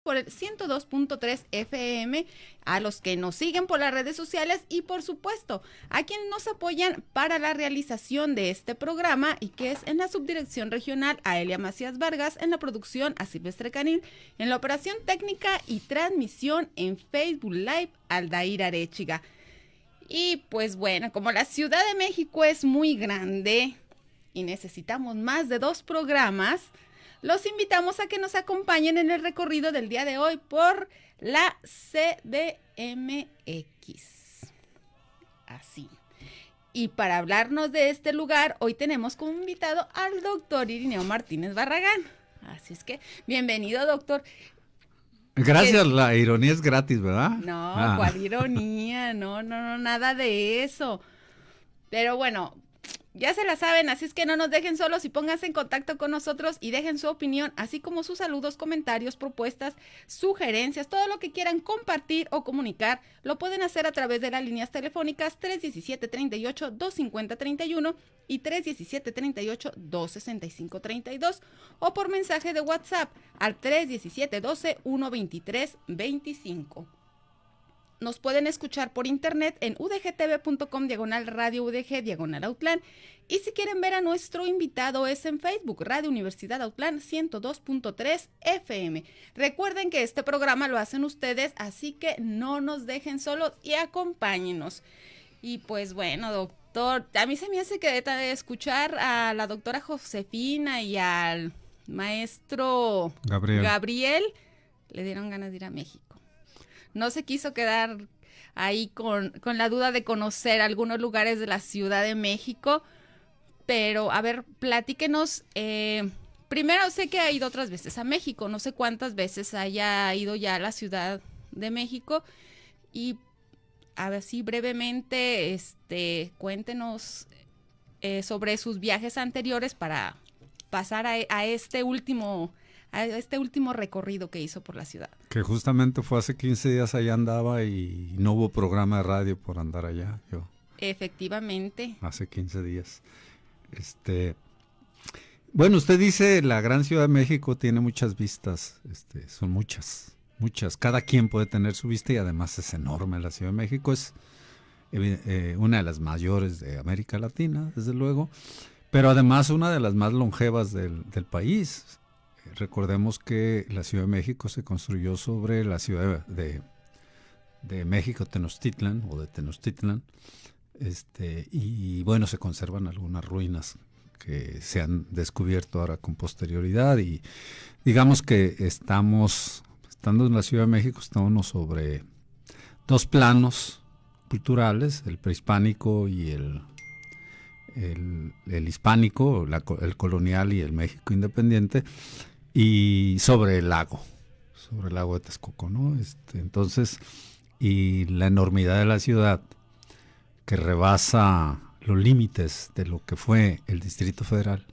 por el 102.3 FM, a los que nos siguen por las redes sociales y por supuesto a quienes nos apoyan para la realización de este programa, y que es en la subdirección regional a Elia Macías Vargas, en la producción a Silvestre Canil, en la operación técnica y transmisión en Facebook Live Aldair Arechiga. Y pues bueno, como la Ciudad de México es muy grande y necesitamos más de 2 programas, los invitamos a que nos acompañen en el recorrido del día de hoy por la CDMX. Así. Y para hablarnos de este lugar, hoy tenemos como invitado al doctor Irineo Martínez Barragán. Así es que, bienvenido, doctor. Gracias, la ironía es gratis, ¿verdad? No, ¿cuál ironía? No, nada de eso. Pero bueno, ya se la saben, así es que no nos dejen solos y pónganse en contacto con nosotros y dejen su opinión, así como sus saludos, comentarios, propuestas, sugerencias, todo lo que quieran compartir o comunicar, lo pueden hacer a través de las líneas telefónicas 317-38-250-31 y 317-38-265-32 o por mensaje de WhatsApp al 317-12-123-25. Nos pueden escuchar por internet en udgtv.com/radio UDG/Autlán. Y si quieren ver a nuestro invitado es en Facebook, Radio Universidad Autlán 102.3 FM. Recuerden que este programa lo hacen ustedes, así que no nos dejen solos y acompáñenos. Y pues bueno, doctor, a mí se me hace que de escuchar a la doctora Josefina y al maestro Gabriel le dieron ganas de ir a México. No se quiso quedar ahí con la duda de conocer algunos lugares de la Ciudad de México, pero a ver, platíquenos. Primero, sé que ha ido otras veces a México, no sé cuántas veces haya ido ya a la Ciudad de México, y a ver si brevemente cuéntenos sobre sus viajes anteriores para pasar a este último recorrido que hizo por la ciudad. Que justamente fue hace 15 días, allá andaba y no hubo programa de radio por andar allá. Yo. Efectivamente. Hace 15 días. Bueno, usted dice la gran Ciudad de México tiene muchas vistas, son muchas. Cada quien puede tener su vista y además es enorme. La Ciudad de México es una de las mayores de América Latina, desde luego, pero además una de las más longevas del país. Recordemos que la Ciudad de México se construyó sobre la ciudad de México Tenochtitlan o de Tenochtitlan, y bueno, se conservan algunas ruinas que se han descubierto ahora con posterioridad, y digamos que estando en la Ciudad de México, estamos sobre 2 planos culturales, el prehispánico y el hispánico, el colonial y el México independiente, y sobre el lago de Texcoco, ¿no? Entonces, y la enormidad de la ciudad, que rebasa los límites de lo que fue el Distrito Federal,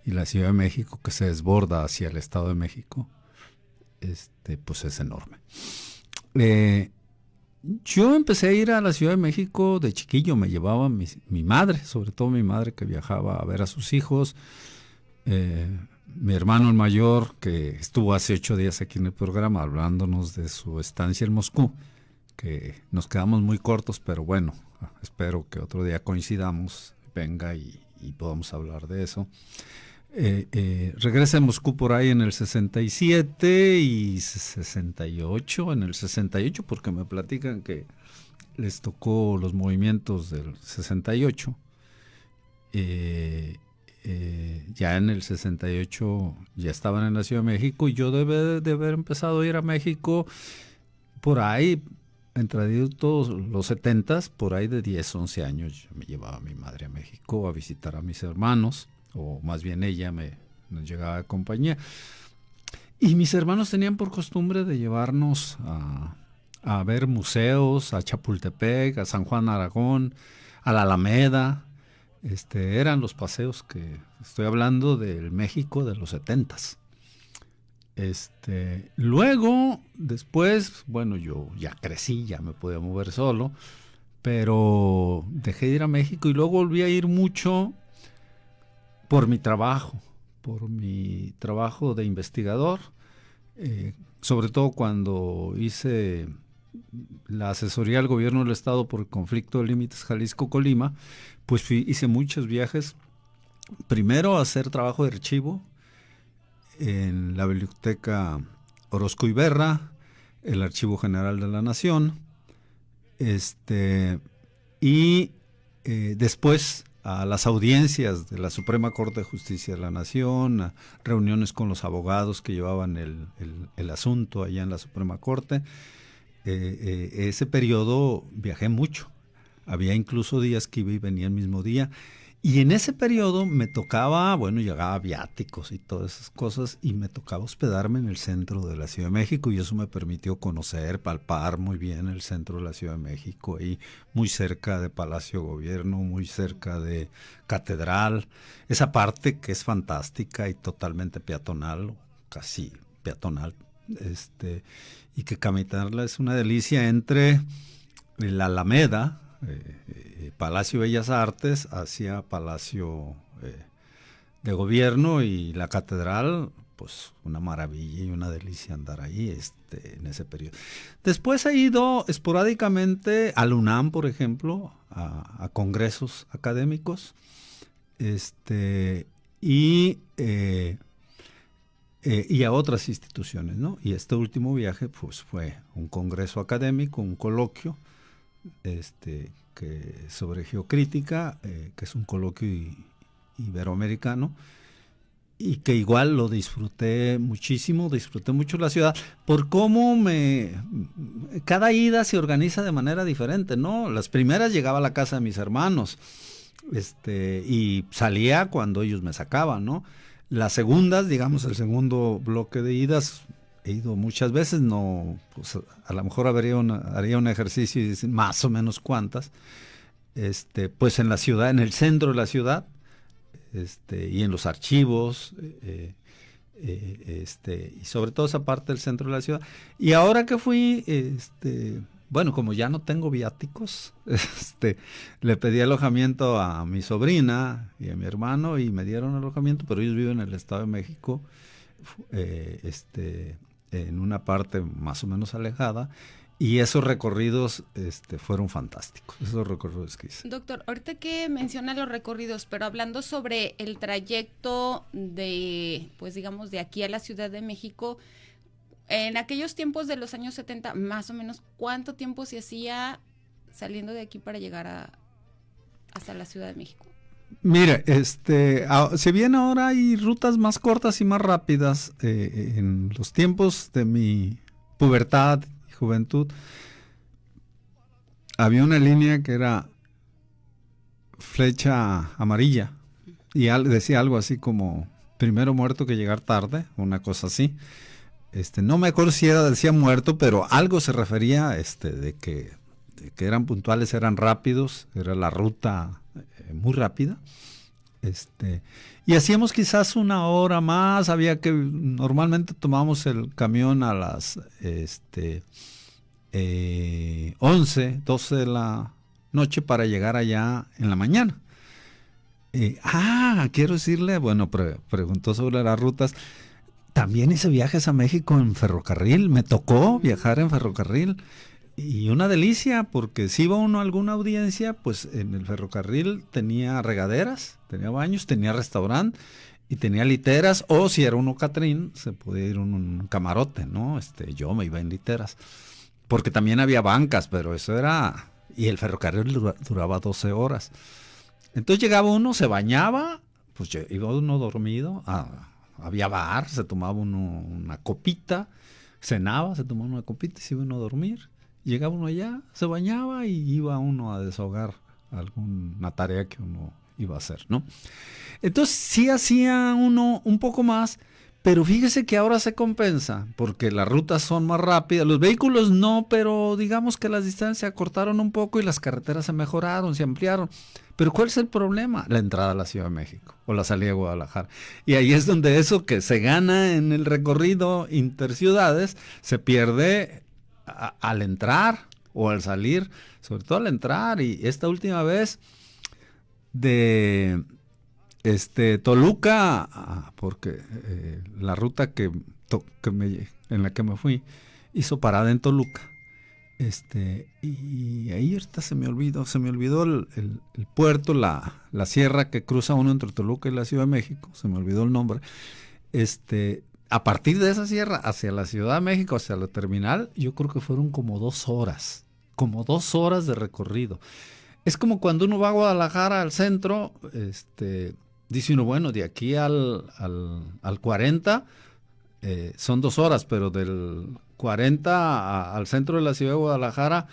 y la Ciudad de México, que se desborda hacia el Estado de México, pues es enorme. Yo empecé a ir a la Ciudad de México de chiquillo, me llevaba mi madre, sobre todo mi madre, que viajaba a ver a sus hijos. Mi hermano el mayor, que estuvo hace 8 días aquí en el programa hablándonos de su estancia en Moscú, que nos quedamos muy cortos, pero bueno, espero que otro día coincidamos, venga y podamos hablar de eso. Regresa a Moscú por ahí en el 67 y 68, en el 68, porque me platican que les tocó los movimientos del 68. Ya en el 68 ya estaban en la Ciudad de México, y yo debe de haber empezado a ir a México por ahí, entre todos los 70s, por ahí de 10, 11 años. Yo me llevaba a mi madre a México a visitar a mis hermanos, o más bien ella nos llegaba de compañía. Y mis hermanos tenían por costumbre de llevarnos a ver museos, a Chapultepec, a San Juan Aragón, a la Alameda. Eran los paseos que estoy hablando del México de los 70s. Luego, después, bueno, yo ya crecí, ya me podía mover solo, pero dejé de ir a México y luego volví a ir mucho por mi trabajo de investigador. sobre todo cuando hice la asesoría al gobierno del estado por el conflicto de límites Jalisco-Colima, pues hice muchos viajes, primero a hacer trabajo de archivo en la biblioteca Orozco Iberra, el Archivo General de la Nación, y después a las audiencias de la Suprema Corte de Justicia de la Nación, a reuniones con los abogados que llevaban el asunto allá en la Suprema Corte. Ese periodo viajé mucho. Había incluso días que iba y venía el mismo día. Y en ese periodo me tocaba, bueno, llegaba viáticos y todas esas cosas, y me tocaba hospedarme en el centro de la Ciudad de México, y eso me permitió conocer, palpar muy bien el centro de la Ciudad de México, ahí muy cerca de Palacio de Gobierno, muy cerca de Catedral, esa parte que es fantástica y totalmente peatonal, casi peatonal, y que caminarla es una delicia entre la Alameda, Palacio Bellas Artes, hacia Palacio de Gobierno, y la Catedral, pues una maravilla y una delicia andar ahí en ese periodo. Después he ido esporádicamente al UNAM, por ejemplo, a congresos académicos, y a otras instituciones, ¿no? Y este último viaje, pues, fue un congreso académico, un coloquio, que sobre geocrítica, que es un coloquio iberoamericano, y que igual lo disfruté muchísimo, disfruté mucho la ciudad, por cómo cada ida se organiza de manera diferente, ¿no? Las primeras llegaba a la casa de mis hermanos, y salía cuando ellos me sacaban, ¿no? Las segundas, digamos, el segundo bloque de idas, he ido muchas veces, no, pues a lo mejor haría un ejercicio y decir más o menos cuántas, pues en la ciudad, en el centro de la ciudad, y en los archivos, y sobre todo esa parte del centro de la ciudad. Y ahora que fui, bueno, como ya no tengo viáticos, le pedí alojamiento a mi sobrina y a mi hermano, y me dieron alojamiento, pero ellos viven en el Estado de México, en una parte más o menos alejada, y esos recorridos fueron fantásticos, esos recorridos que hice. Doctor, ahorita que menciona los recorridos, pero hablando sobre el trayecto de, pues digamos, de aquí a la Ciudad de México, en aquellos tiempos de los años 70, más o menos, ¿cuánto tiempo se hacía saliendo de aquí para llegar hasta la Ciudad de México? Mire, si bien ahora hay rutas más cortas y más rápidas, en los tiempos de mi pubertad y juventud, había una línea que era flecha amarilla, y decía algo así como primero muerto que llegar tarde, una cosa así. No me acuerdo si decía muerto, pero algo se refería de que eran puntuales, eran rápidos, era la ruta muy rápida. Y hacíamos quizás una hora más, normalmente tomábamos el camión a las 11, 12 de la noche para llegar allá en la mañana. Quiero decirle, bueno, preguntó sobre las rutas. También hice viajes a México en ferrocarril, me tocó viajar en ferrocarril, y una delicia, porque si iba uno a alguna audiencia, pues en el ferrocarril tenía regaderas, tenía baños, tenía restaurante y tenía literas, o si era uno Catrín, se podía ir un camarote, ¿no? Yo me iba en literas, porque también había bancas, pero eso era, y el ferrocarril duraba 12 horas. Entonces llegaba uno, se bañaba, pues iba uno dormido, había bar, se tomaba uno una copita, cenaba, se tomaba una copita y se iba uno a dormir. Llegaba uno allá, se bañaba y iba uno a desahogar alguna tarea que uno iba a hacer, ¿no? Entonces sí hacía uno un poco más, pero fíjese que ahora se compensa, porque las rutas son más rápidas, los vehículos no, pero digamos que las distancias se acortaron un poco y las carreteras se mejoraron, se ampliaron. Pero ¿cuál es el problema? La entrada a la Ciudad de México o la salida de Guadalajara. Y ahí es donde eso que se gana en el recorrido interciudades se pierde al entrar o al salir, sobre todo al entrar. Y esta última vez de Toluca, porque la ruta que en la que me fui, hizo parada en Toluca. Y ahí ahorita se me olvidó el puerto, la sierra que cruza uno entre Toluca y la Ciudad de México, se me olvidó el nombre. A partir de esa sierra hacia la Ciudad de México, hacia la terminal, yo creo que fueron como 2 horas de recorrido. Es como cuando uno va a Guadalajara al centro, dice uno, bueno, de aquí al 40 son 2 horas, pero del 40 al centro de la ciudad de Guadalajara,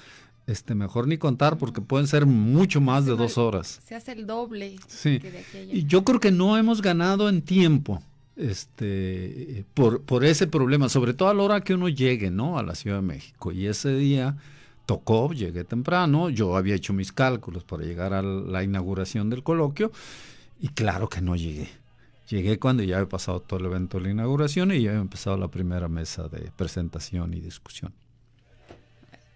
mejor ni contar porque pueden ser mucho más de 2 horas. Se hace el doble. Sí, que de aquí a allá. y yo creo que no hemos ganado en tiempo, por ese problema, sobre todo a la hora que uno llegue, ¿no? A la Ciudad de México. Y ese día llegué temprano, yo había hecho mis cálculos para llegar a la inauguración del coloquio, y claro que no llegué. Llegué cuando ya había pasado todo el evento de la inauguración y ya había empezado la primera mesa de presentación y discusión.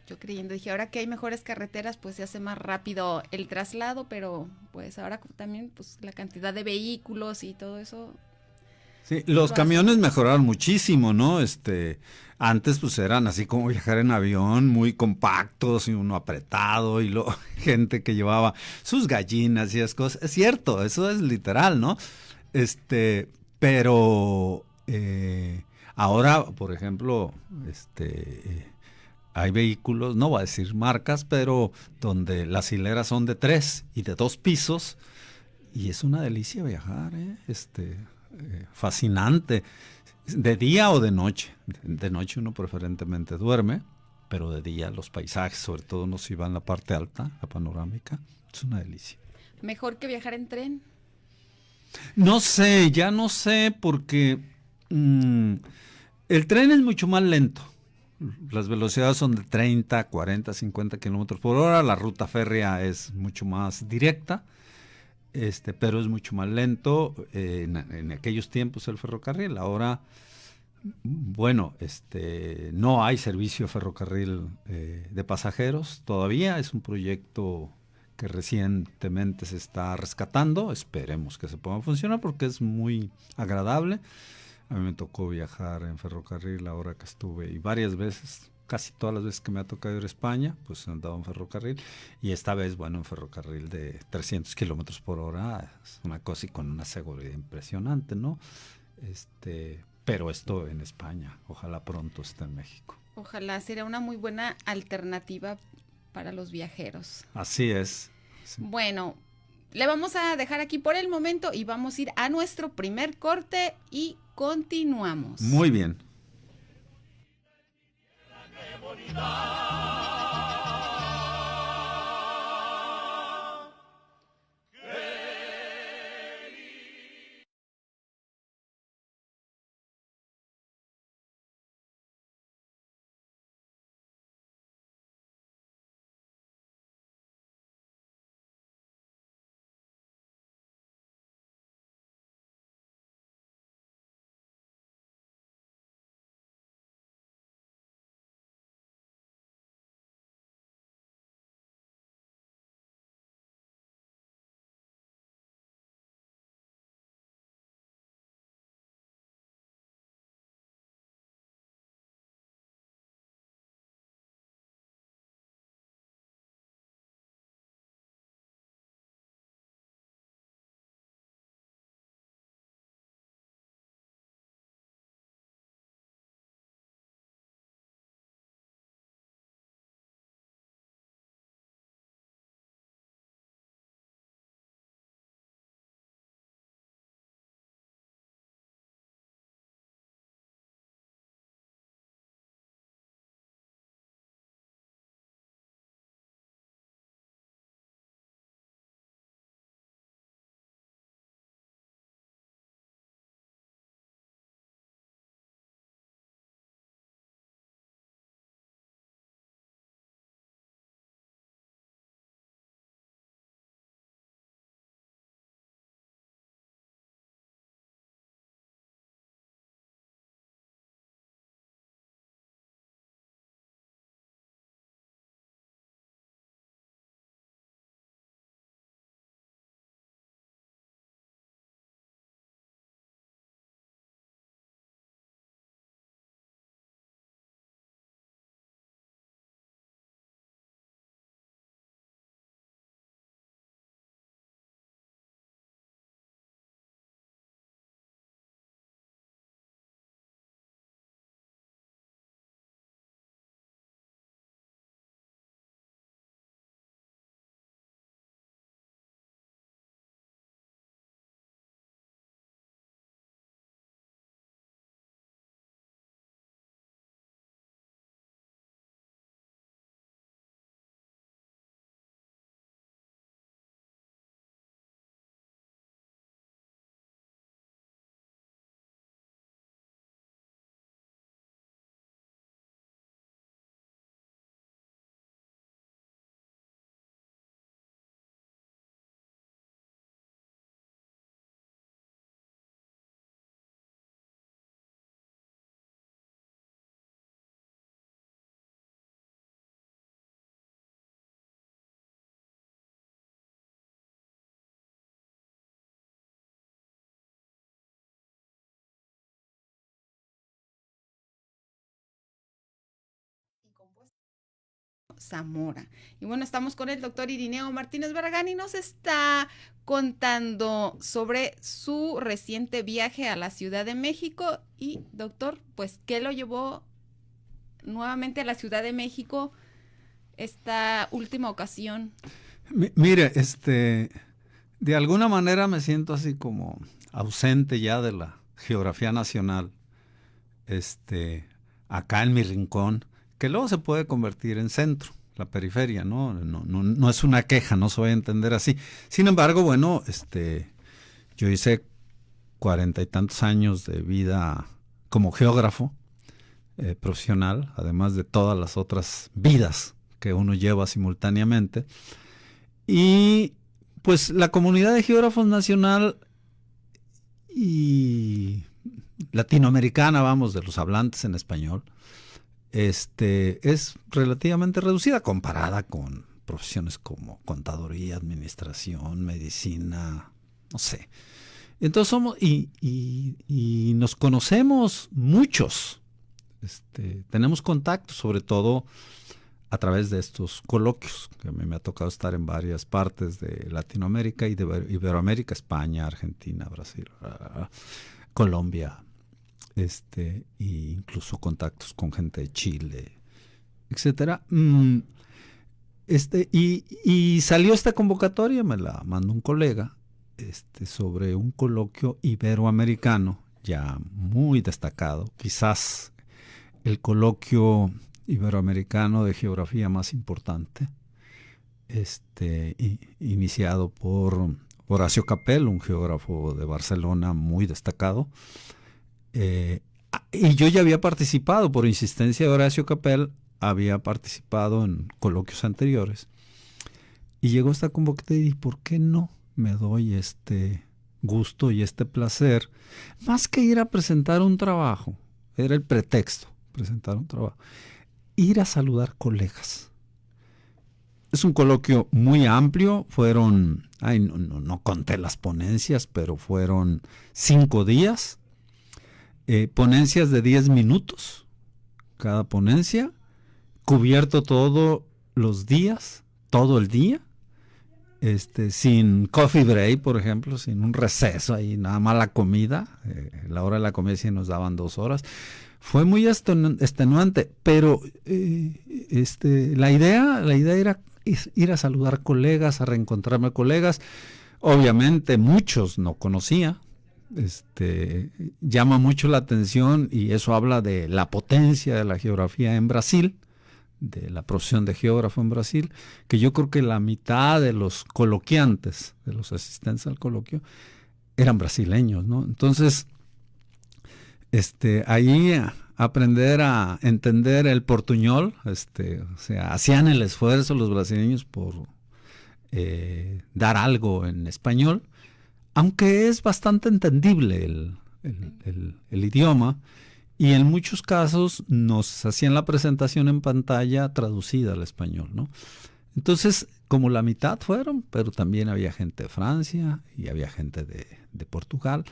Yo creyendo, dije, ahora que hay mejores carreteras, pues se hace más rápido el traslado, pero pues ahora también pues la cantidad de vehículos y todo eso. Sí, los camiones mejoraron muchísimo, ¿no? Antes pues eran así como viajar en avión, muy compactos y uno apretado y luego gente que llevaba sus gallinas y esas cosas. Es cierto, eso es literal, ¿no? Pero ahora, por ejemplo, hay vehículos, no voy a decir marcas, pero donde las hileras son de 3 y de 2 pisos y es una delicia viajar, fascinante, de día o de noche. De noche uno preferentemente duerme, pero de día los paisajes, sobre todo uno si va en la parte alta, la panorámica, es una delicia. ¿Mejor que viajar en tren? No sé, ya no sé, porque el tren es mucho más lento. Las velocidades son de 30, 40, 50 kilómetros por hora. La ruta férrea es mucho más directa, pero es mucho más lento. En aquellos tiempos el ferrocarril, ahora, bueno, no hay servicio de ferrocarril de pasajeros todavía. Es un proyecto que recientemente se está rescatando. Esperemos que se pueda funcionar porque es muy agradable. A mí me tocó viajar en ferrocarril ahora que estuve, y varias veces, casi todas las veces que me ha tocado ir a España, pues he andado en ferrocarril, y esta vez, bueno, en ferrocarril de 300 kilómetros por hora, es una cosa y con una seguridad impresionante, ¿no? Pero esto en España, ojalá pronto esté en México. Ojalá, sería una muy buena alternativa para los viajeros. Así es. Sí. Bueno, le vamos a dejar aquí por el momento y vamos a ir a nuestro primer corte y continuamos. Muy bien. Zamora. Y bueno, estamos con el doctor Irineo Martínez Barragán y nos está contando sobre su reciente viaje a la Ciudad de México. Y doctor, pues, ¿qué lo llevó nuevamente a la Ciudad de México esta última ocasión? Mire, de alguna manera me siento así como ausente ya de la geografía nacional, acá en mi rincón, que luego se puede convertir en centro, la periferia, ¿no? No es una queja, no se va a entender así. Sin embargo, bueno, yo hice 40 y tantos años de vida como geógrafo profesional, además de todas las otras vidas que uno lleva simultáneamente. Y pues la comunidad de geógrafos nacional y latinoamericana, vamos, de los hablantes en español, es relativamente reducida comparada con profesiones como contaduría, administración, medicina, no sé. Entonces y nos conocemos muchos, tenemos contacto, sobre todo a través de estos coloquios, que a mí me ha tocado estar en varias partes de Latinoamérica y de Iberoamérica, España, Argentina, Brasil, Colombia, e incluso contactos con gente de Chile, etcétera. Y salió esta convocatoria, me la mandó un colega, sobre un coloquio iberoamericano, ya muy destacado, quizás el coloquio iberoamericano de geografía más importante, iniciado por Horacio Capell, un geógrafo de Barcelona muy destacado. Y yo ya había participado, por insistencia de Horacio Capell, había participado en coloquios anteriores. Y llegó esta convocatoria y dije, ¿por qué no me doy este gusto y este placer? Más que ir a presentar un trabajo, era el pretexto, presentar un trabajo. Ir a saludar colegas. Es un coloquio muy amplio, fueron, no conté las ponencias, pero fueron 5 días, ponencias de 10 minutos, cada ponencia, cubierto todos los días, todo el día, sin coffee break, por ejemplo, sin un receso ahí, nada más la comida, la hora de la comida sí nos daban 2 horas. Fue muy extenuante, pero la idea era ir a saludar colegas, a reencontrarme colegas. Obviamente muchos no conocía. Llama mucho la atención y eso habla de la potencia de la geografía en Brasil, de la profesión de geógrafo en Brasil, que yo creo que la mitad de los coloquiantes, de los asistentes al coloquio, eran brasileños, ¿no? Entonces, ahí aprender a entender el portuñol, o sea, hacían el esfuerzo los brasileños por dar algo en español, aunque es bastante entendible el idioma, y en muchos casos nos hacían la presentación en pantalla traducida al español, ¿no? Entonces, como la mitad fueron, pero también había gente de Francia y había gente de Portugal.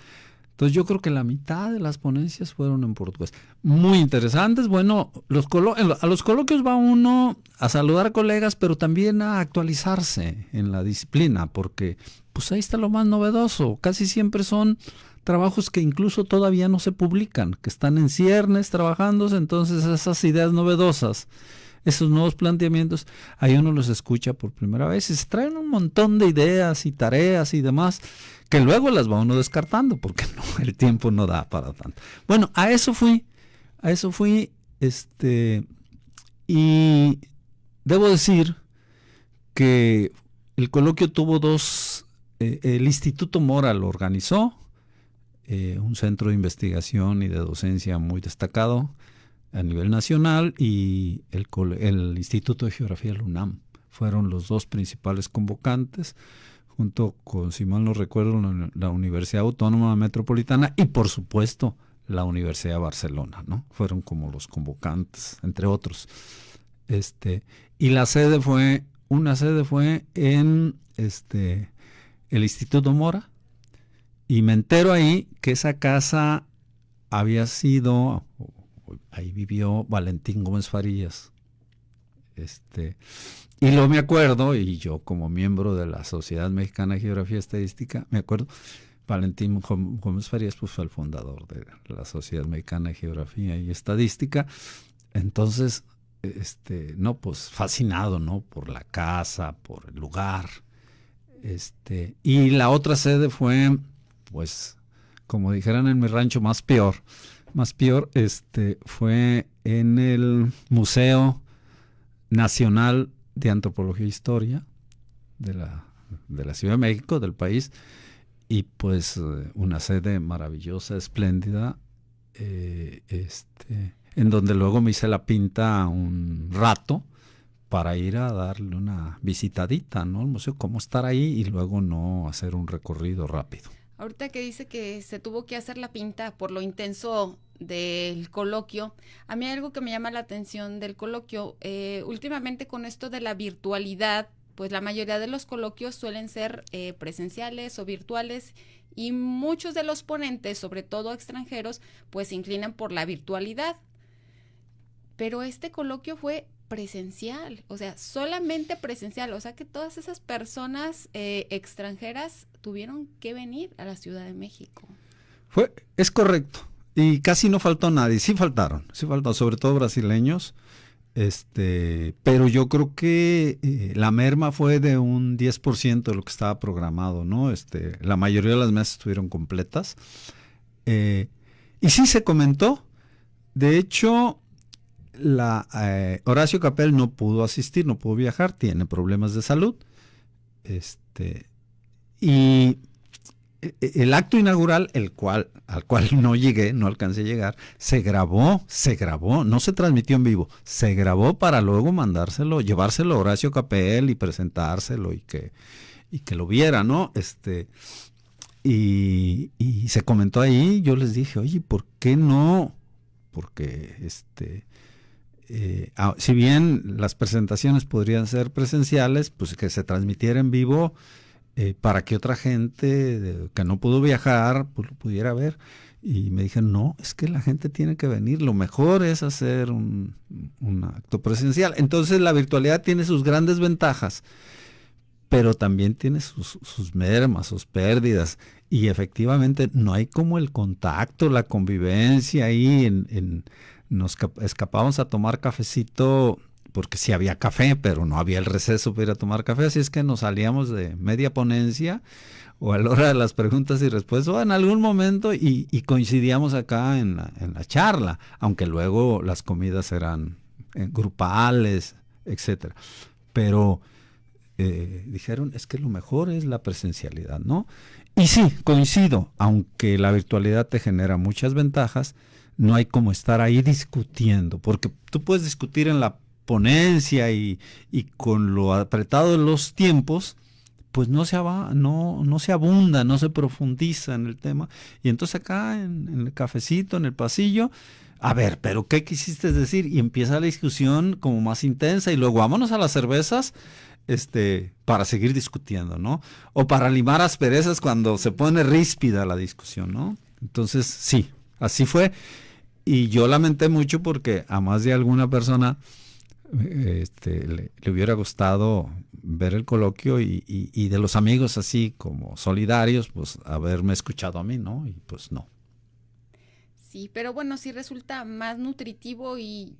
Entonces yo creo que la mitad de las ponencias fueron en portugués. Muy interesantes. Bueno, a los coloquios va uno a saludar a colegas, pero también a actualizarse en la disciplina, porque pues ahí está lo más novedoso. Casi siempre son trabajos que incluso todavía no se publican, que están en ciernes trabajándose, entonces esas ideas novedosas, esos nuevos planteamientos, ahí uno los escucha por primera vez y se traen un montón de ideas y tareas y demás, que luego las va uno descartando porque no, el tiempo no da para tanto. Bueno, a eso fui, y debo decir que el coloquio tuvo el Instituto Mora lo organizó, un centro de investigación y de docencia muy destacado a nivel nacional, y el Instituto de Geografía de la UNAM fueron los 2 principales convocantes, junto con, si mal no recuerdo, la Universidad Autónoma Metropolitana y, por supuesto, la Universidad de Barcelona, ¿no? Fueron como los convocantes, entre otros. Y una sede fue en el Instituto Mora, y me entero ahí que esa casa había sido, ahí vivió Valentín Gómez Farías, Y luego me acuerdo, y yo como miembro de la Sociedad Mexicana de Geografía y Estadística, me acuerdo, Valentín Gómez Farías pues, fue el fundador de la Sociedad Mexicana de Geografía y Estadística. Entonces, no, pues fascinado, ¿no? Por la casa, por el lugar. Y la otra sede fue, pues, como dijeran en mi rancho, más peor, fue en el Museo Nacional de Antropología e Historia de la Ciudad de México, del país, y pues una sede maravillosa, espléndida, en donde luego me hice la pinta un rato para ir a darle una visitadita, ¿no? Al museo, cómo estar ahí y luego no hacer un recorrido rápido. Ahorita que dice que se tuvo que hacer la pinta por lo intenso del coloquio, a mí hay algo que me llama la atención del coloquio. Últimamente con esto de la virtualidad, pues la mayoría de los coloquios suelen ser presenciales o virtuales y muchos de los ponentes, sobre todo extranjeros, pues se inclinan por la virtualidad. Pero este coloquio fue presencial, o sea, solamente presencial, o sea que todas esas personas extranjeras tuvieron que venir a la Ciudad de México. Es correcto, y casi no faltó nadie, sí faltaron, sobre todo brasileños, pero yo creo que la merma fue de un 10% de lo que estaba programado, ¿no? La mayoría de las mesas estuvieron completas, y sí se comentó, de hecho, Horacio Capel no pudo asistir, no pudo viajar, tiene problemas de salud, y el acto inaugural, al cual no llegué, no alcancé a llegar, se grabó, no se transmitió en vivo, se grabó para luego llevárselo a Horacio Capel y presentárselo y que lo viera, ¿no? Y se comentó ahí, yo les dije, oye, ¿por qué no? Porque si bien las presentaciones podrían ser presenciales, pues que se transmitiera en vivo para que otra gente que no pudo viajar pues lo pudiera ver. Y me dijeron, no, es que la gente tiene que venir, lo mejor es hacer un acto presencial. Entonces la virtualidad tiene sus grandes ventajas, pero también tiene sus mermas, sus pérdidas, y efectivamente no hay como el contacto, la convivencia ahí, nos escapábamos a tomar cafecito, porque sí había café, pero no había el receso para ir a tomar café, así es que nos salíamos de media ponencia, o a la hora de las preguntas y respuestas, o en algún momento, y coincidíamos acá en la charla, aunque luego las comidas eran grupales, etcétera. Pero dijeron, es que lo mejor es la presencialidad, ¿no? Y sí, coincido, aunque la virtualidad te genera muchas ventajas, no hay como estar ahí discutiendo, porque tú puedes discutir en la ponencia y con lo apretado de los tiempos, pues no se abunda, no se profundiza en el tema. Y entonces acá en el cafecito, en el pasillo, a ver, pero ¿qué quisiste decir? Y empieza la discusión como más intensa y luego vámonos a las cervezas para seguir discutiendo, ¿no? O para limar asperezas cuando se pone ríspida la discusión, ¿no? Entonces, sí, así fue. Y yo lamenté mucho porque a más de alguna persona le hubiera gustado ver el coloquio y de los amigos así como solidarios, pues haberme escuchado a mí, ¿no? Y pues no. Sí, pero bueno, sí resulta más nutritivo y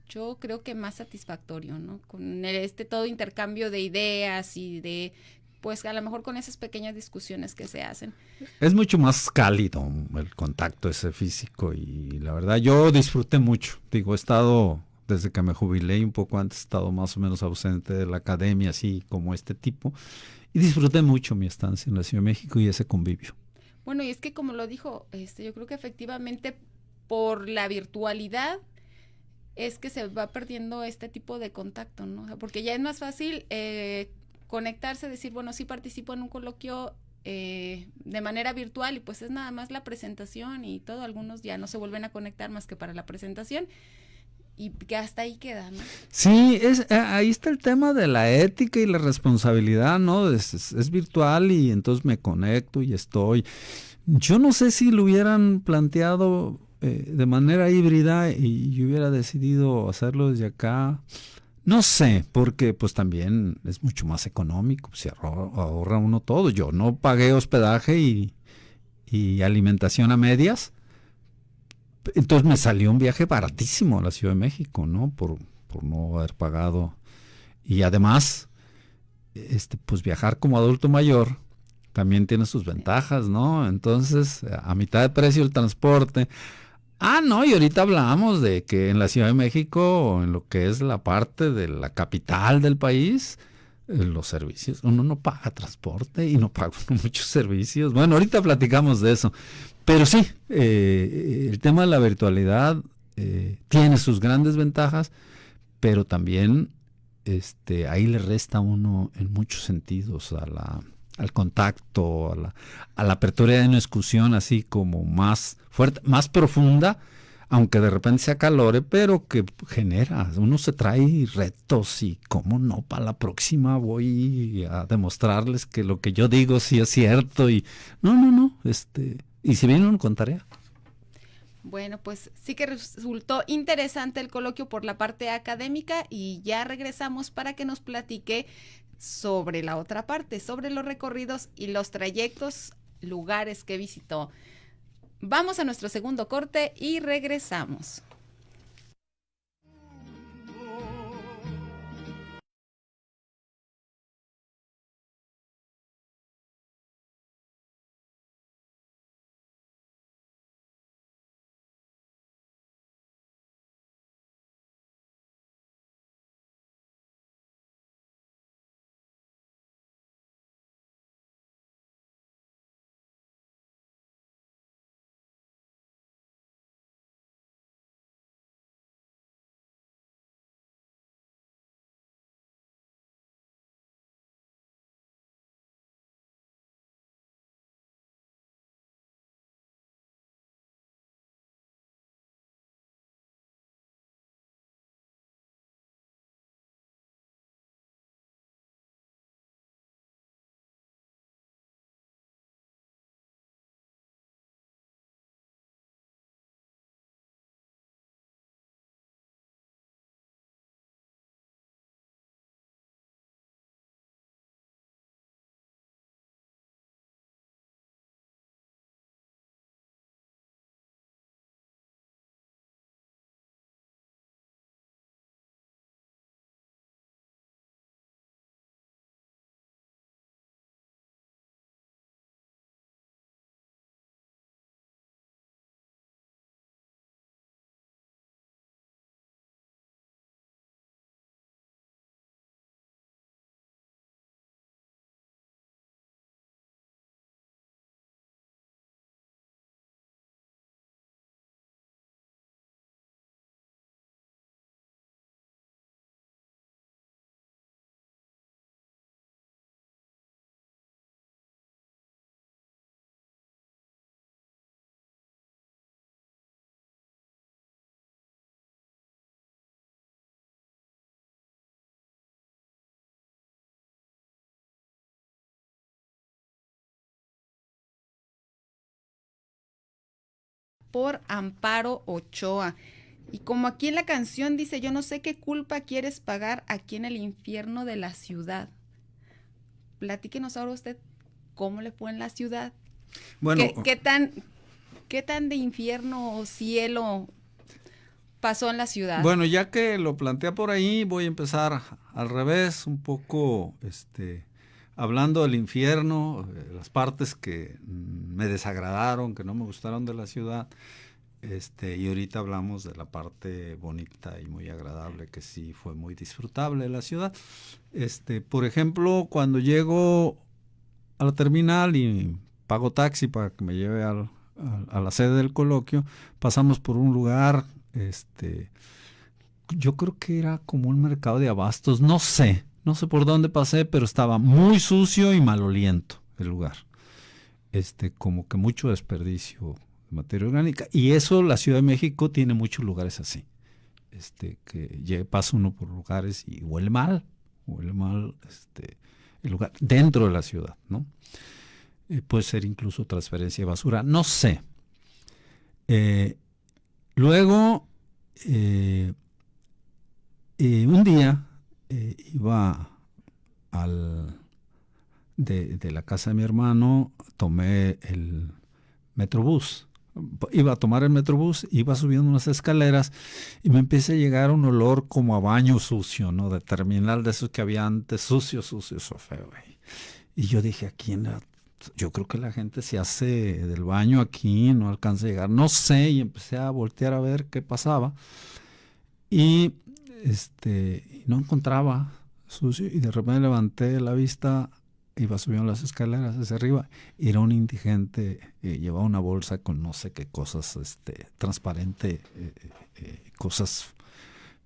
yo creo que más satisfactorio, ¿no? Con todo intercambio de ideas y de, pues a lo mejor con esas pequeñas discusiones que se hacen. Es mucho más cálido el contacto ese físico y la verdad yo disfruté mucho. Digo, he estado, desde que me jubilé y un poco antes, he estado más o menos ausente de la academia, así como este tipo, y disfruté mucho mi estancia en la Ciudad de México y ese convivio. Bueno, y es que como lo dijo, yo creo que efectivamente por la virtualidad es que se va perdiendo este tipo de contacto, ¿no? O sea, porque ya es más fácil conectarse, decir, bueno, sí participo en un coloquio de manera virtual y pues es nada más la presentación y todo, algunos ya no se vuelven a conectar más que para la presentación y que hasta ahí queda, ¿no? Sí, ahí está el tema de la ética y la responsabilidad, ¿no? Es virtual y entonces me conecto y estoy. Yo no sé si lo hubieran planteado de manera híbrida y yo hubiera decidido hacerlo desde acá, No sé, porque pues también es mucho más económico, se ahorra uno todo. Yo no pagué hospedaje y alimentación a medias, entonces me salió un viaje baratísimo a la Ciudad de México, ¿no? Por no haber pagado. Y además, pues viajar como adulto mayor también tiene sus ventajas, ¿no? Entonces, a mitad de precio el transporte. No, y ahorita hablamos de que en la Ciudad de México, en lo que es la parte de la capital del país, los servicios, uno no paga transporte y no paga muchos servicios. Bueno, ahorita platicamos de eso. Pero sí, el tema de la virtualidad tiene sus grandes ventajas, pero también ahí le resta a uno en muchos sentidos al contacto, a la apertura de una discusión así como más fuerte, más profunda, aunque de repente se acalore, pero que genera, uno se trae retos y cómo no, para la próxima voy a demostrarles que lo que yo digo sí es cierto y no, y si vienen con tarea. Bueno, pues sí que resultó interesante el coloquio por la parte académica y ya regresamos para que nos platique sobre la otra parte, sobre los recorridos y los trayectos, lugares que visitó. Vamos a nuestro segundo corte y regresamos. Por Amparo Ochoa. Y como aquí en la canción dice, yo no sé qué culpa quieres pagar aquí en el infierno de la ciudad. Platíquenos ahora usted cómo le fue en la ciudad. Bueno, ¿Qué tan de infierno o cielo pasó en la ciudad? Bueno, ya que lo plantea por ahí, voy a empezar al revés, un poco hablando del infierno, las partes que me desagradaron, que no me gustaron de la ciudad, y ahorita hablamos de la parte bonita y muy agradable, que sí fue muy disfrutable de la ciudad. Por ejemplo, cuando llego a la terminal y pago taxi para que me lleve a la sede del coloquio, pasamos por un lugar, yo creo que era como un mercado de abastos, no sé por dónde pasé, pero estaba muy sucio y maloliento el lugar. Como que mucho desperdicio de materia orgánica. Y eso, la Ciudad de México tiene muchos lugares así. Que pasa uno por lugares y huele mal el lugar dentro de la ciudad, ¿no? Puede ser incluso transferencia de basura, no sé. Luego, un día iba de la casa de mi hermano, tomé el Metrobús. Iba a tomar el Metrobús, iba subiendo unas escaleras y me empieza a llegar un olor como a baño sucio, ¿no? De terminal de esos que había antes, sucio, eso feo, güey. Y yo dije, yo creo que la gente se hace del baño aquí, no alcanza a llegar, no sé, y empecé a voltear a ver qué pasaba. Y no encontraba sucio, y de repente levanté la vista, iba subiendo las escaleras hacia arriba, y era un indigente, llevaba una bolsa con no sé qué cosas, transparente, cosas,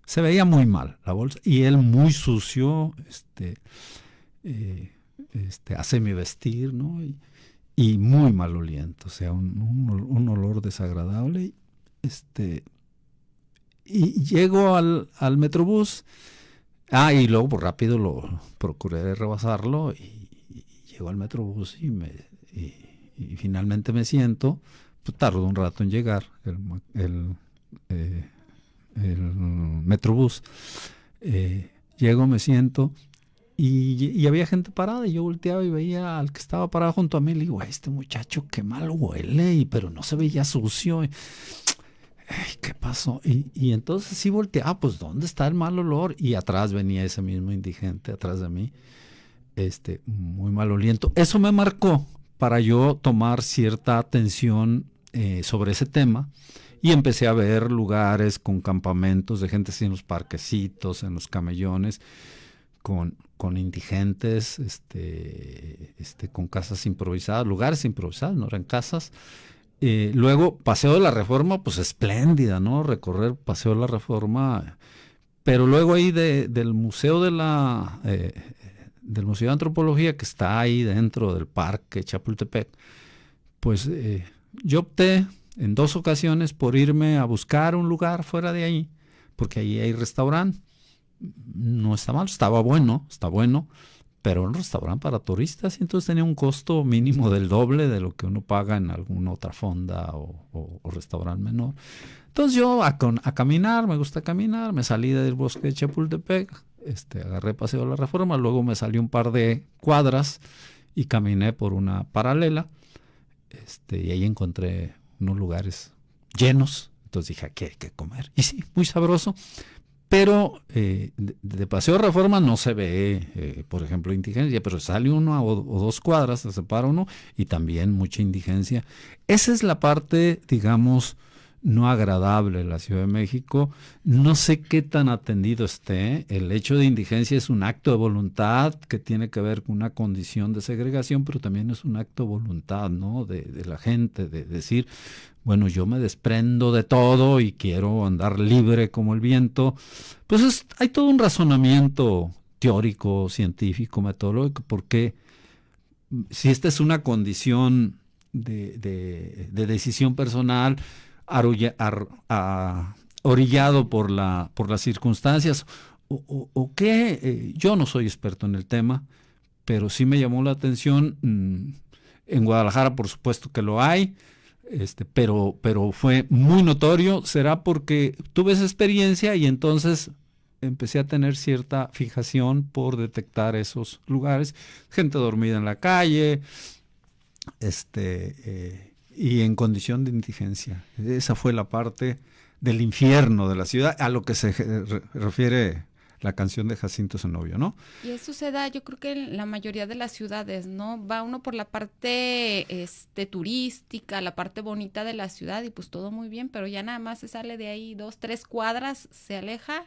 se veía muy mal la bolsa, y él muy sucio, a semivestir, ¿no? Y muy maloliento, o sea, un olor desagradable, y llego al Metrobús. Y luego pues, rápido lo procuré rebasarlo y llego al Metrobús y finalmente me siento. Pues tardó un rato en llegar el Metrobús. Llego, me siento y había gente parada y yo volteaba y veía al que estaba parado junto a mí y le digo, este muchacho qué mal huele, pero no se veía sucio. Ay, ¿qué pasó? Y entonces sí volteé, pues ¿dónde está el mal olor? Y atrás venía ese mismo indigente, atrás de mí, muy maloliento. Eso me marcó para yo tomar cierta atención sobre ese tema y empecé a ver lugares con campamentos de gente así en los parquecitos, en los camellones, con indigentes, con casas improvisadas, lugares improvisados, no eran casas. Luego, Paseo de la Reforma, pues espléndida, ¿no? Recorrer Paseo de la Reforma, pero luego ahí del Museo del Museo de Antropología, que está ahí dentro del Parque Chapultepec, pues yo opté en 2 ocasiones por irme a buscar un lugar fuera de ahí, porque ahí hay restaurante. No está mal, está bueno, pero un restaurante para turistas, y entonces tenía un costo mínimo del doble de lo que uno paga en alguna otra fonda o restaurante menor. Entonces yo a caminar, me gusta caminar, me salí del bosque de Chapultepec, agarré Paseo de la Reforma, luego me salí un par de cuadras y caminé por una paralela, y ahí encontré unos lugares llenos, entonces dije, aquí hay que comer, y sí, muy sabroso. Pero de Paseo de Reforma no se ve, por ejemplo, indigencia, pero sale uno o 2 cuadras, se separa uno, y también mucha indigencia. Esa es la parte, digamos, no agradable de la Ciudad de México. No sé qué tan atendido esté. El hecho de indigencia es un acto de voluntad que tiene que ver con una condición de segregación, pero también es un acto de voluntad, ¿no? De la gente, de decir, bueno, yo me desprendo de todo y quiero andar libre como el viento. Pues hay todo un razonamiento teórico, científico, metodológico, porque si esta es una condición de decisión personal, orillado por las circunstancias, o qué, yo no soy experto en el tema, pero sí me llamó la atención. En Guadalajara, por supuesto que lo hay. Pero fue muy notorio. Será porque tuve esa experiencia y entonces empecé a tener cierta fijación por detectar esos lugares, gente dormida en la calle, y en condición de indigencia. Esa fue la parte del infierno de la ciudad a lo que se refiere la canción de Jacinto Zenobio, ¿no? Y eso se da, yo creo que en la mayoría de las ciudades, ¿no? Va uno por la parte turística, la parte bonita de la ciudad y pues todo muy bien, pero ya nada más se sale de ahí 2, 3 cuadras, se aleja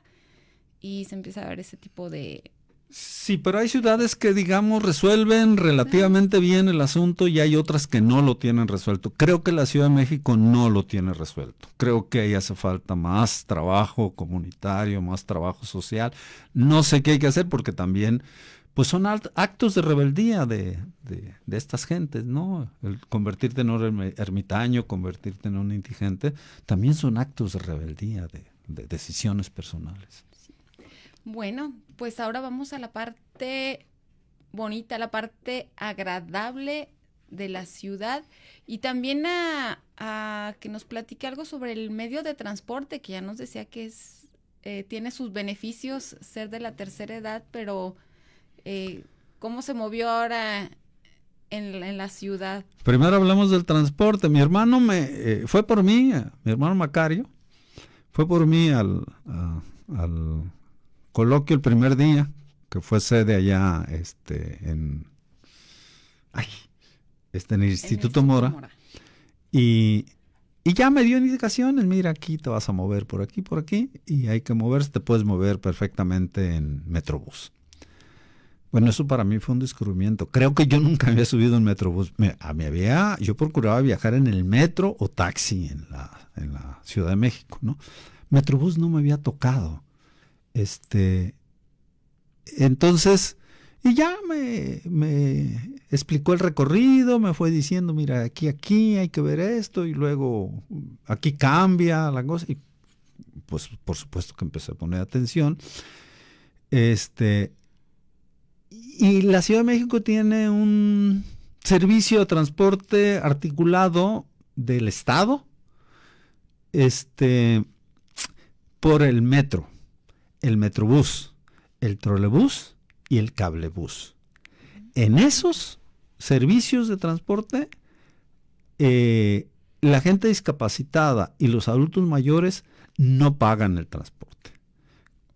y se empieza a ver ese tipo de... Sí, pero hay ciudades que, digamos, resuelven relativamente bien el asunto y hay otras que no lo tienen resuelto. Creo que la Ciudad de México no lo tiene resuelto. Creo que ahí hace falta más trabajo comunitario, más trabajo social. No sé qué hay que hacer porque también, pues son actos de rebeldía de estas gentes, ¿no? El convertirte en un ermitaño, convertirte en un indigente, también son actos de rebeldía, de decisiones personales. Bueno, pues ahora vamos a la parte bonita, la parte agradable de la ciudad y también a que nos platique algo sobre el medio de transporte, que ya nos decía que es tiene sus beneficios ser de la tercera edad, pero ¿cómo se movió ahora en la ciudad? Primero hablamos del transporte. Mi hermano fue por mí, mi hermano Macario, fue por mí al coloquio el primer día, que fue sede allá en el Instituto Mora. Y ya me dio indicaciones, mira, aquí te vas a mover por aquí, y hay que moverse, te puedes mover perfectamente en Metrobús. Bueno, eso para mí fue un descubrimiento. Creo que yo nunca había subido en Metrobús. Yo procuraba viajar en el metro o taxi en la Ciudad de México, ¿no? Metrobús no me había tocado. Entonces, y ya me explicó el recorrido, me fue diciendo, mira, aquí hay que ver esto, y luego aquí cambia la cosa, y pues por supuesto que empecé a poner atención. Y la Ciudad de México tiene un servicio de transporte articulado del Estado, por el metro, el Metrobús, el trolebús y el cablebús. En esos servicios de transporte, la gente discapacitada y los adultos mayores no pagan el transporte.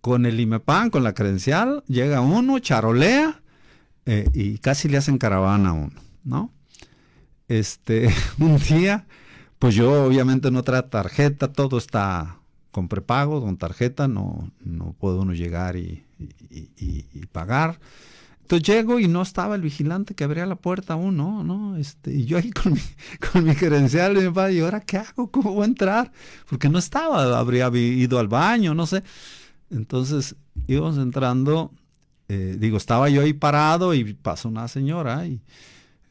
Con el IMEPAN, con la credencial, llega uno, charolea, y casi le hacen caravana a uno, ¿no? Un día, pues yo obviamente no traigo tarjeta, todo está con prepago, con tarjeta, no puede uno llegar y pagar. Entonces llego y no estaba el vigilante que abría la puerta aún, ¿no? Y yo ahí con mi credencial, y mi padre, ¿y ahora qué hago? ¿Cómo voy a entrar? Porque no estaba, habría ido al baño, no sé. Entonces íbamos entrando, estaba yo ahí parado y pasó una señora y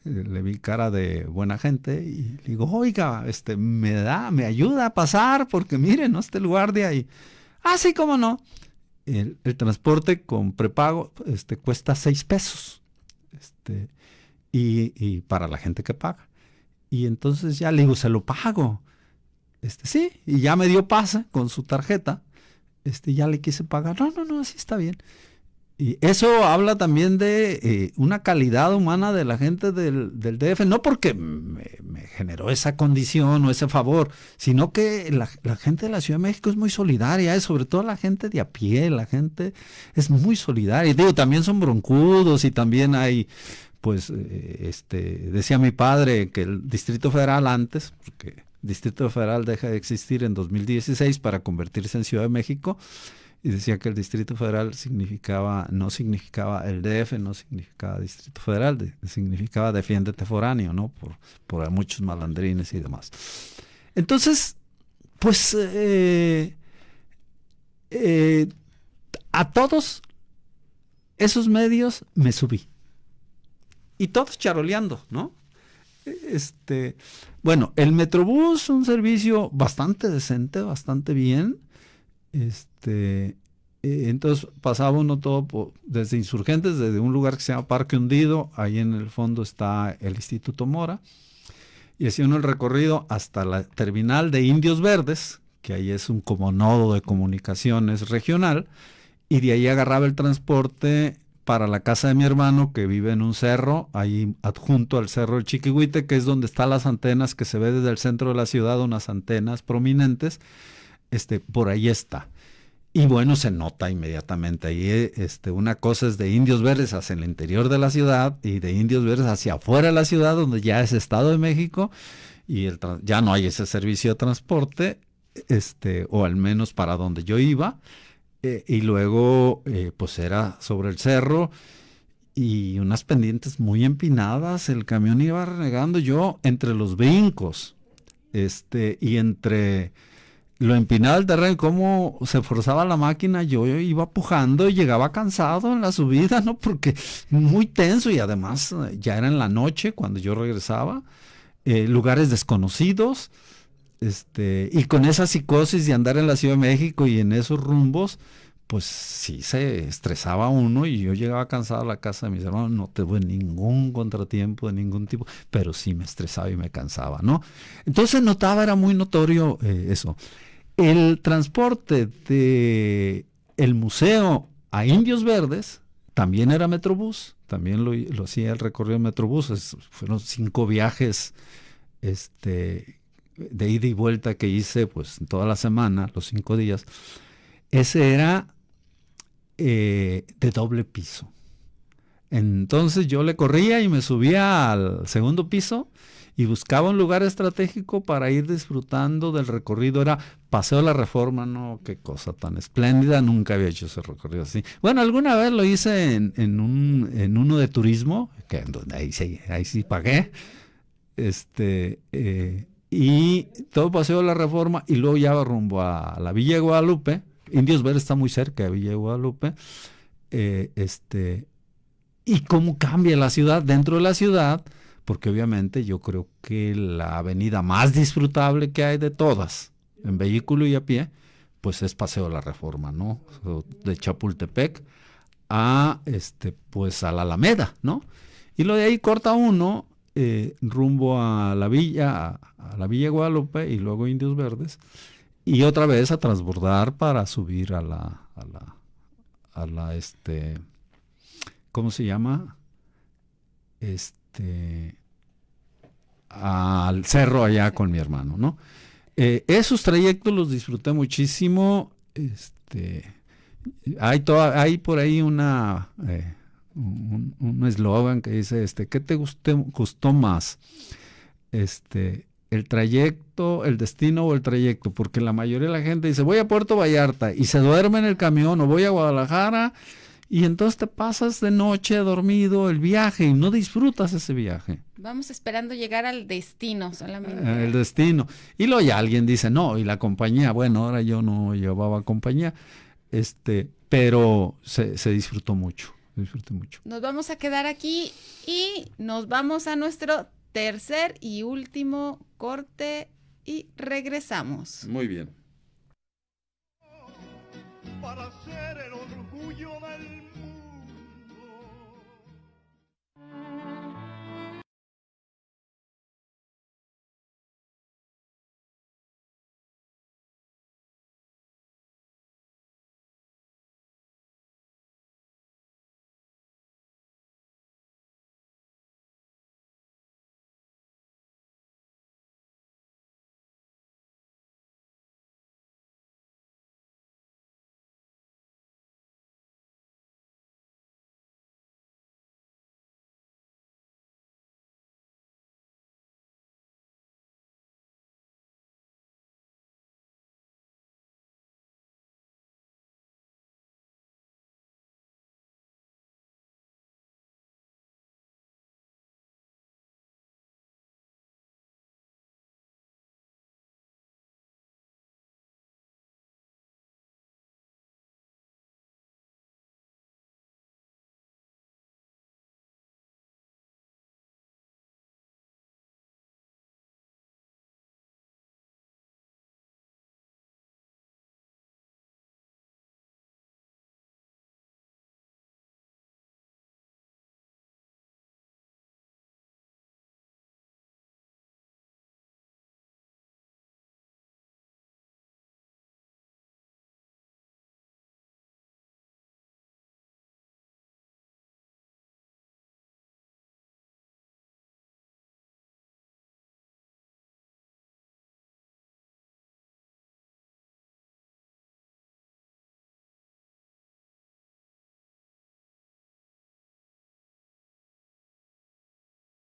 le vi cara de buena gente y le digo, oiga, me ayuda a pasar porque miren, no está el guardia y, sí, cómo no. El transporte con prepago cuesta 6 pesos y para la gente que paga. Y entonces ya le digo, se lo pago. Sí, y ya me dio pase con su tarjeta. Ya le quise pagar. No, así está bien. Y eso habla también de una calidad humana de la gente del DF, no porque me generó esa condición o ese favor, sino que la gente de la Ciudad de México es muy solidaria, sobre todo la gente de a pie, la gente es muy solidaria. Y también son broncudos y también hay, pues, decía mi padre que el Distrito Federal antes, porque el Distrito Federal deja de existir en 2016 para convertirse en Ciudad de México, y decía que el Distrito Federal no significaba el DF, no significaba Distrito Federal, significaba defiéndete foráneo, ¿no? Por muchos malandrines y demás. Entonces, pues, a todos esos medios me subí. Y todos charoleando, ¿no? Bueno, el Metrobús, un servicio bastante decente, bastante bien. Entonces pasaba uno todo desde Insurgentes, desde un lugar que se llama Parque Hundido, ahí en el fondo está el Instituto Mora, y hacía uno el recorrido hasta la terminal de Indios Verdes, que ahí es un como nodo de comunicaciones regional, y de ahí agarraba el transporte para la casa de mi hermano, que vive en un cerro, ahí adjunto al cerro del Chiquihuite, que es donde están las antenas, que se ve desde el centro de la ciudad, unas antenas prominentes. Por ahí está. Y bueno, se nota inmediatamente ahí, una cosa es de Indios Verdes hacia el interior de la ciudad y de Indios Verdes hacia afuera de la ciudad, donde ya es Estado de México, y ya no hay ese servicio de transporte, o al menos para donde yo iba, y luego pues era sobre el cerro y unas pendientes muy empinadas, el camión iba renegando, yo entre los brincos, y entre lo empinado del terreno, cómo se forzaba la máquina, yo iba pujando y llegaba cansado en la subida, ¿no? Porque muy tenso, y además ya era en la noche cuando yo regresaba, lugares desconocidos, y con esa psicosis de andar en la Ciudad de México y en esos rumbos, pues sí se estresaba uno, y yo llegaba cansado a la casa de mis hermanos, no tuve ningún contratiempo de ningún tipo, pero sí me estresaba y me cansaba, ¿no? Entonces era muy notorio eso. el transporte de el museo a Indios Verdes también era Metrobús, también lo hacía el recorrido de Metrobús. Fueron 5 viajes de ida y vuelta que hice pues toda la semana, los 5 días. Ese era de doble piso. Entonces yo le corría y me subía al segundo piso y buscaba un lugar estratégico para ir disfrutando del recorrido. Era Paseo de la Reforma, no, qué cosa tan espléndida, nunca había hecho ese recorrido así. Bueno, alguna vez lo hice en uno de turismo, que ahí sí pagué, y todo Paseo de la Reforma, y luego ya rumbo a la Villa de Guadalupe. Indios Verdes está muy cerca de Villa de Guadalupe, y cómo cambia la ciudad dentro de la ciudad, porque obviamente yo creo que la avenida más disfrutable que hay de todas, en vehículo y a pie, pues es Paseo de la Reforma, ¿no? De Chapultepec a pues a la Alameda, ¿no? Y lo de ahí corta uno rumbo a la Villa de Guadalupe y luego Indios Verdes, y otra vez a transbordar para subir a la ¿cómo se llama? Al cerro allá con mi hermano, ¿no? Esos trayectos los disfruté muchísimo. Hay por ahí un eslogan que dice, ¿qué te gustó más? El trayecto, el destino o el trayecto, porque la mayoría de la gente dice, voy a Puerto Vallarta y se duerme en el camión, o voy a Guadalajara, y entonces te pasas de noche dormido el viaje y no disfrutas ese viaje. Vamos esperando llegar al destino solamente. El destino. Y luego ya alguien dice, no, y la compañía, bueno, ahora yo no llevaba compañía, pero se disfrutó mucho, disfruté mucho. Nos vamos a quedar aquí y nos vamos a nuestro tercer y último corte y regresamos. Muy bien. Para ser el orgullo del mundo.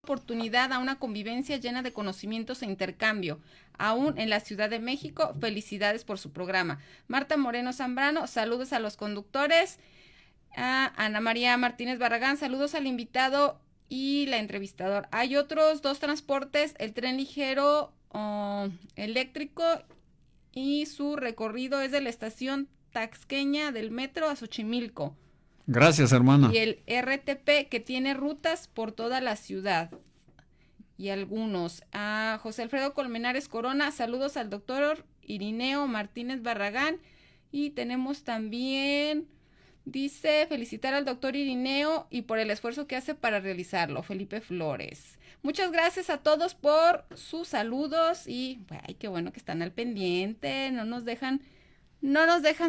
Oportunidad a una convivencia llena de conocimientos e intercambio, aún en la Ciudad de México. Felicidades por su programa. Marta Moreno Zambrano, saludos a los conductores. Ana María Martínez Barragán, saludos al invitado y la entrevistadora. Hay otros 2 transportes, el tren ligero eléctrico, y su recorrido es de la estación Taxqueña del metro a Xochimilco. Gracias, hermana. Y el RTP, que tiene rutas por toda la ciudad. Y algunos. José Alfredo Colmenares Corona, saludos al doctor Irineo Martínez Barragán. Y tenemos también Dice felicitar al doctor Irineo y por el esfuerzo que hace para realizarlo, Felipe Flores. Muchas gracias a todos por sus saludos y ay, qué bueno que están al pendiente, no nos dejan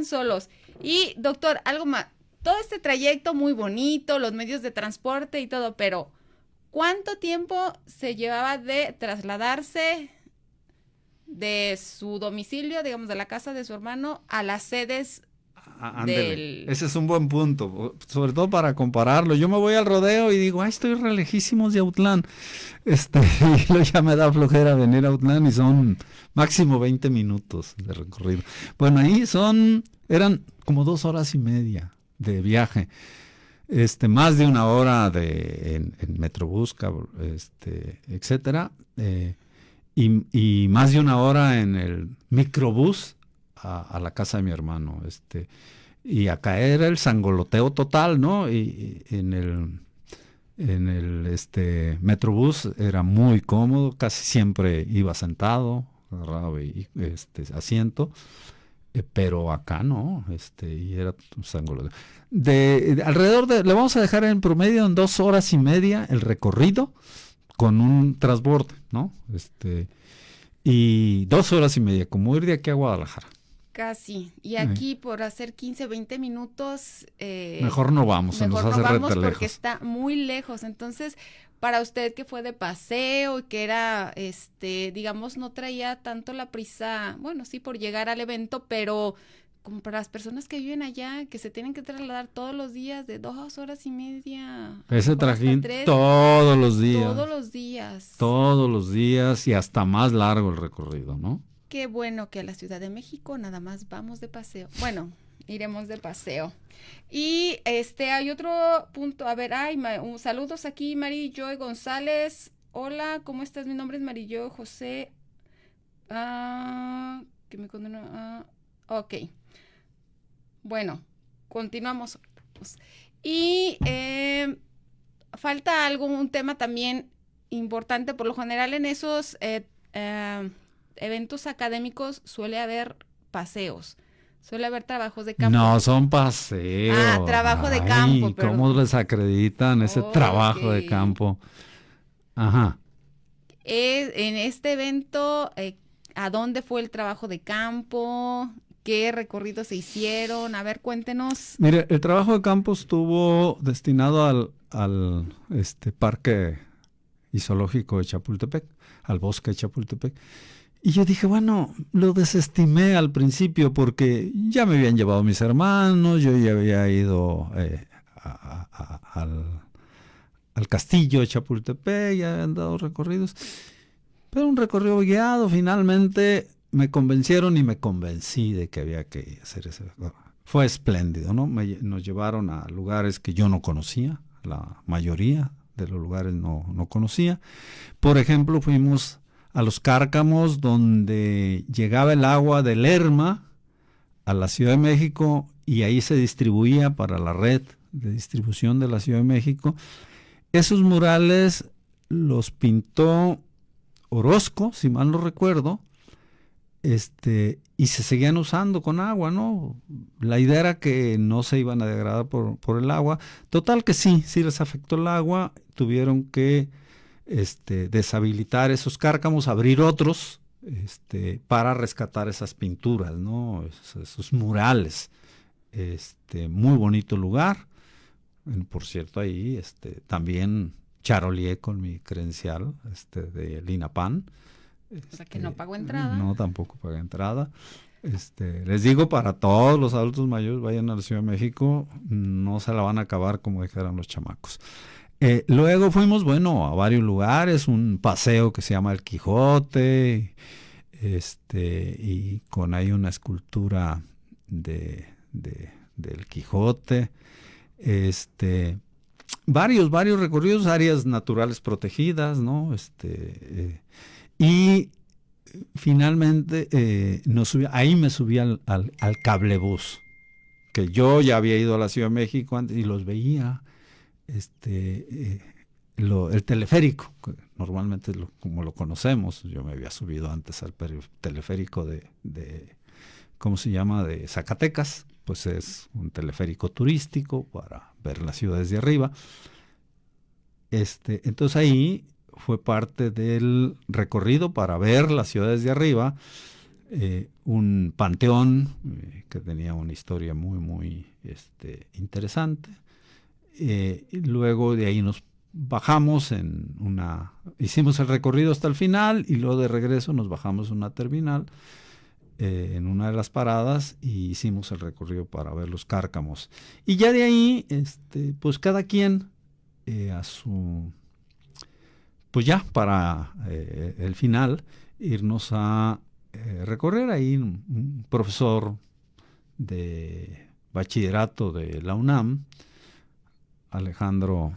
solos. Y doctor, algo más, todo este trayecto muy bonito, los medios de transporte y todo, pero ¿cuánto tiempo se llevaba de trasladarse de su domicilio, digamos de la casa de su hermano, a las sedes? Ese es un buen punto, sobre todo para compararlo. Yo me voy al rodeo y digo, estoy re lejísimos de Autlán. Y luego ya me da flojera venir a Autlán y son máximo 20 minutos de recorrido. Bueno, ahí eran como 2 horas y media de viaje. Más de 1 hora en Metrobús, etcétera. Y más de 1 hora en el microbús a la casa de mi hermano, y acá era el sangoloteo total, ¿no? Y en el Metrobús era muy cómodo, casi siempre iba sentado, agarraba asiento, pero acá no, y era un sangoloteo. Le vamos a dejar en promedio en 2 horas y media el recorrido con un transbordo, ¿no? Y 2 horas y media, como ir de aquí a Guadalajara. Casi. Y aquí por hacer 15, 20 minutos... mejor no vamos, se nos hace vamos rete porque lejos. está muy lejos. Entonces, para usted que fue de paseo y que era, digamos, no traía tanto la prisa, bueno, sí, por llegar al evento, pero como para las personas que viven allá, que se tienen que trasladar todos los días de 2 horas y media. Ese trajín todos los días. Todos los días. Todos los días y hasta más largo el recorrido, ¿no? Qué bueno que a la Ciudad de México nada más vamos de paseo. Bueno, iremos de paseo. Y hay otro punto. A ver, saludos aquí, Mari Joy González. Hola, ¿cómo estás? Mi nombre es Mari Joy José. Que me condena. Ok. Bueno, continuamos. Y falta un tema también importante. Por lo general en esos eventos académicos suele haber paseos, suele haber trabajos de campo. No, son paseos. Trabajo de campo. ¿Cómo les acreditan ese trabajo de campo? Ajá. En este evento, ¿a dónde fue el trabajo de campo? ¿Qué recorridos se hicieron? A ver, cuéntenos. Mire, el trabajo de campo estuvo destinado al parque zoológico de Chapultepec, al bosque de Chapultepec. Y yo dije, bueno, lo desestimé al principio porque ya me habían llevado mis hermanos, yo ya había ido al castillo de Chapultepec, ya habían dado recorridos. Pero un recorrido guiado, finalmente me convencieron y me convencí de que había que hacer eso. Fue espléndido, ¿no? Nos llevaron a lugares que yo no conocía, la mayoría de los lugares no conocía. Por ejemplo, fuimos a Los Cárcamos, donde llegaba el agua del Lerma a la Ciudad de México y ahí se distribuía para la red de distribución de la Ciudad de México. Esos murales los pintó Orozco, si mal no recuerdo, y se seguían usando con agua, ¿no? La idea era que no se iban a degradar por el agua. Total que sí les afectó el agua, tuvieron que deshabilitar esos cárcamos, abrir otros, para rescatar esas pinturas, ¿no? Esos murales. Muy bonito lugar. Por cierto, ahí también charoleé con mi credencial del INAPAN. O sea que no pagó entrada. No, tampoco pagué entrada. Les digo, para todos los adultos mayores, vayan a la Ciudad de México, no se la van a acabar como dijeron los chamacos. Luego fuimos, a varios lugares, un paseo que se llama El Quijote, y con ahí una escultura del Quijote, varios recorridos, áreas naturales protegidas, ¿no? Y finalmente ahí me subí al cablebús, que yo ya había ido a la Ciudad de México antes y los veía. El teleférico, que normalmente como lo conocemos, yo me había subido antes al teleférico de ¿cómo se llama? De Zacatecas, pues es un teleférico turístico para ver las ciudades de arriba. Entonces ahí fue parte del recorrido para ver las ciudades de arriba, un panteón que tenía una historia muy, muy interesante. Y luego de ahí nos bajamos hicimos el recorrido hasta el final y luego de regreso nos bajamos en una terminal, en una de las paradas, y hicimos el recorrido para ver los Cárcamos. Y ya de ahí, pues cada quien pues ya para el final, irnos a recorrer ahí. Un profesor de bachillerato de la UNAM, Alejandro,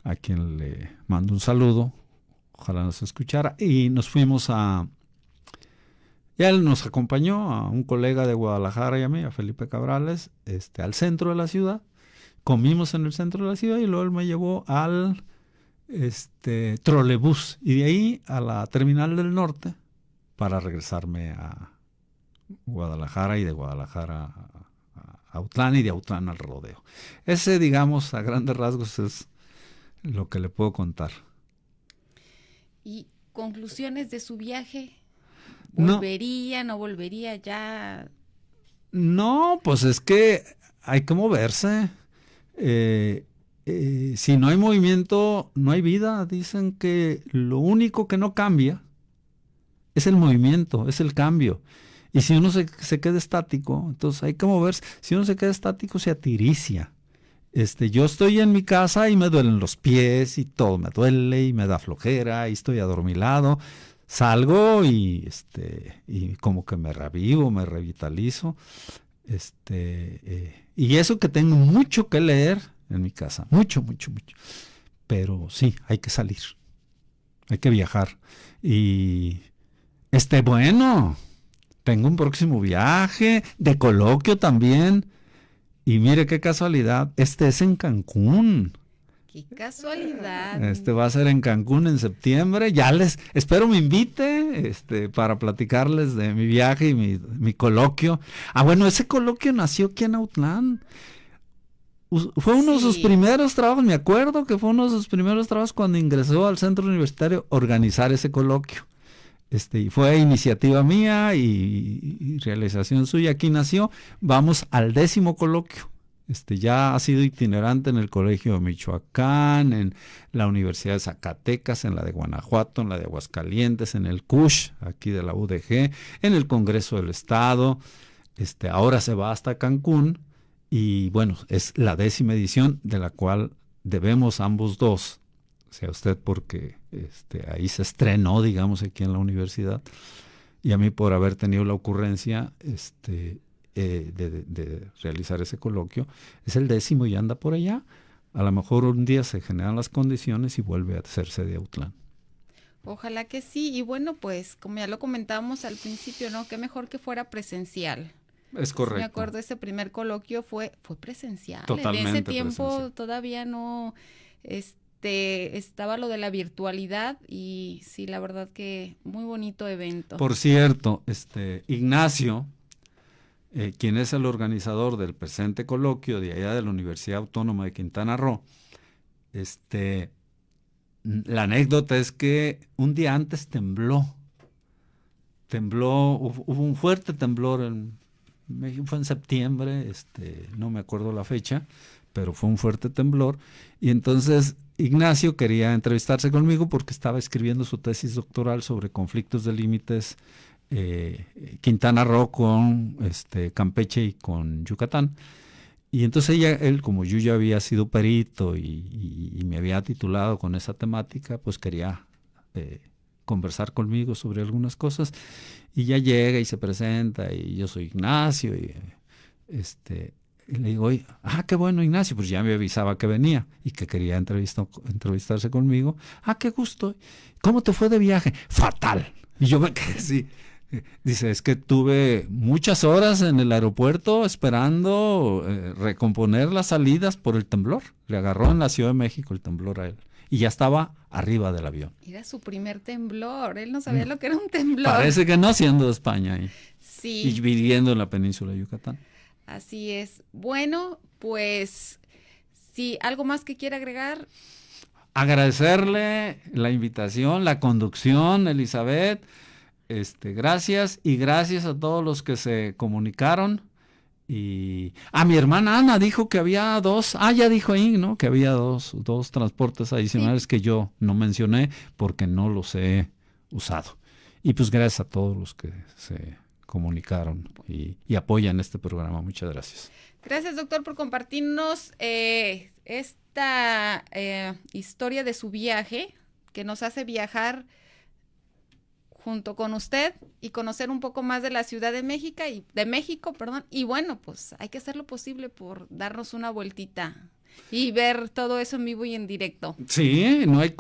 a quien le mando un saludo, ojalá nos escuchara, y nos fuimos ya él nos acompañó a un colega de Guadalajara y a mí, a Felipe Cabrales, al centro de la ciudad. Comimos en el centro de la ciudad y luego él me llevó al trolebús y de ahí a la terminal del norte para regresarme a Guadalajara y de Guadalajara a Autlán y de Autlán al rodeo. Ese, digamos, a grandes rasgos es lo que le puedo contar. ¿Y conclusiones de su viaje? No. ¿Volvería, no volvería ya? No, pues es que hay que moverse. Si no hay movimiento, no hay vida. Dicen que lo único que no cambia es el movimiento, es el cambio. Y si uno se queda estático, entonces hay que moverse. Si uno se queda estático, se atiricia. Yo estoy en mi casa y me duelen los pies y todo me duele y me da flojera y estoy adormilado. Salgo y como que me revivo, me revitalizo. Y eso que tengo mucho que leer en mi casa, mucho, mucho, mucho. Pero sí, hay que salir, hay que viajar. Y bueno, tengo un próximo viaje, de coloquio también. Y mire qué casualidad, es en Cancún. ¡Qué casualidad! Va a ser en Cancún en septiembre. Ya espero me invite para platicarles de mi viaje y mi coloquio. Bueno, ese coloquio nació aquí en Autlán. Fue uno de sus primeros trabajos, me acuerdo que fue uno de sus primeros trabajos cuando ingresó al centro universitario, organizar ese coloquio. Y fue iniciativa mía y realización suya. Aquí nació. Vamos al 10º coloquio. Ya ha sido itinerante en el Colegio de Michoacán, en la Universidad de Zacatecas, en la de Guanajuato, en la de Aguascalientes, en el CUSH, aquí de la UDG, en el Congreso del Estado. Ahora se va hasta Cancún y bueno, es la 10ª edición de la cual debemos ambos dos, o sea, usted porque ahí se estrenó, digamos, aquí en la universidad, y a mí por haber tenido la ocurrencia de realizar ese coloquio. Es el 10º y anda por allá. A lo mejor un día se generan las condiciones y vuelve a hacerse de Autlán. Ojalá que sí. Y bueno, pues como ya lo comentábamos al principio, ¿no? Qué mejor que fuera presencial. Es correcto. Me acuerdo, ese primer coloquio fue presencial. Totalmente. En ese tiempo presencial. Todavía no estaba lo de la virtualidad y sí, la verdad que muy bonito evento. Por cierto, Ignacio, quien es el organizador del presente coloquio de allá de la Universidad Autónoma de Quintana Roo, la anécdota es que un día antes tembló, hubo un fuerte temblor fue en septiembre, no me acuerdo la fecha, pero fue un fuerte temblor, y entonces Ignacio quería entrevistarse conmigo porque estaba escribiendo su tesis doctoral sobre conflictos de límites Quintana Roo con Campeche y con Yucatán. Y entonces él, como yo ya había sido perito y me había titulado con esa temática, pues quería conversar conmigo sobre algunas cosas. Y ya llega y se presenta, y yo soy Ignacio, y le digo, qué bueno, Ignacio, pues ya me avisaba que venía y que quería entrevistarse conmigo. Qué gusto. ¿Cómo te fue de viaje? Fatal. Y yo me quedé así. Dice, es que tuve muchas horas en el aeropuerto esperando recomponer las salidas por el temblor. Le agarró en la Ciudad de México el temblor a él. y ya estaba arriba del avión. Era su primer temblor, él no sabía lo que era un temblor. Parece que no, siendo de España y Sí, viviendo en la península de Yucatán. así es. Bueno, pues, si algo más que quiera agregar, Agradecerle la invitación, la conducción, Elizabeth. Gracias y gracias a todos los que se comunicaron. Y mi hermana Ana dijo que había dos, ya dijo ahí, ¿no? Que había dos transportes adicionales que yo no mencioné porque no los he usado. Y pues gracias a todos los que se comunicaron y apoyan este programa. Muchas gracias. gracias, doctor, por compartirnos esta historia de su viaje, que nos hace viajar junto con usted y conocer un poco más de la Ciudad de México y bueno, pues hay que hacer lo posible por darnos una vueltita y ver todo eso en vivo y en directo. Sí, no hay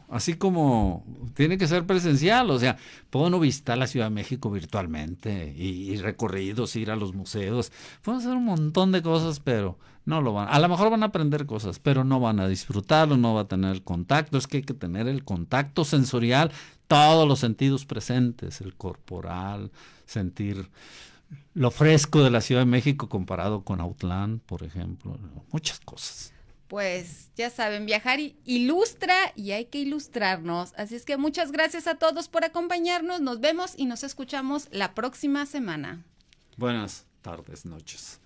así como tiene que ser presencial, o sea, puedo no visitar la Ciudad de México virtualmente y recorridos, ir a los museos, puedo hacer un montón de cosas, pero no lo van, a lo mejor van a aprender cosas, pero no van a disfrutarlo, no va a tener el contacto, es que hay que tener el contacto sensorial, todos los sentidos presentes, el corporal, sentir lo fresco de la Ciudad de México comparado con Autlán, por ejemplo, muchas cosas. Pues ya saben, viajar ilustra y hay que ilustrarnos. Así es que muchas gracias a todos por acompañarnos. Nos vemos y nos escuchamos la próxima semana. Buenas tardes, noches.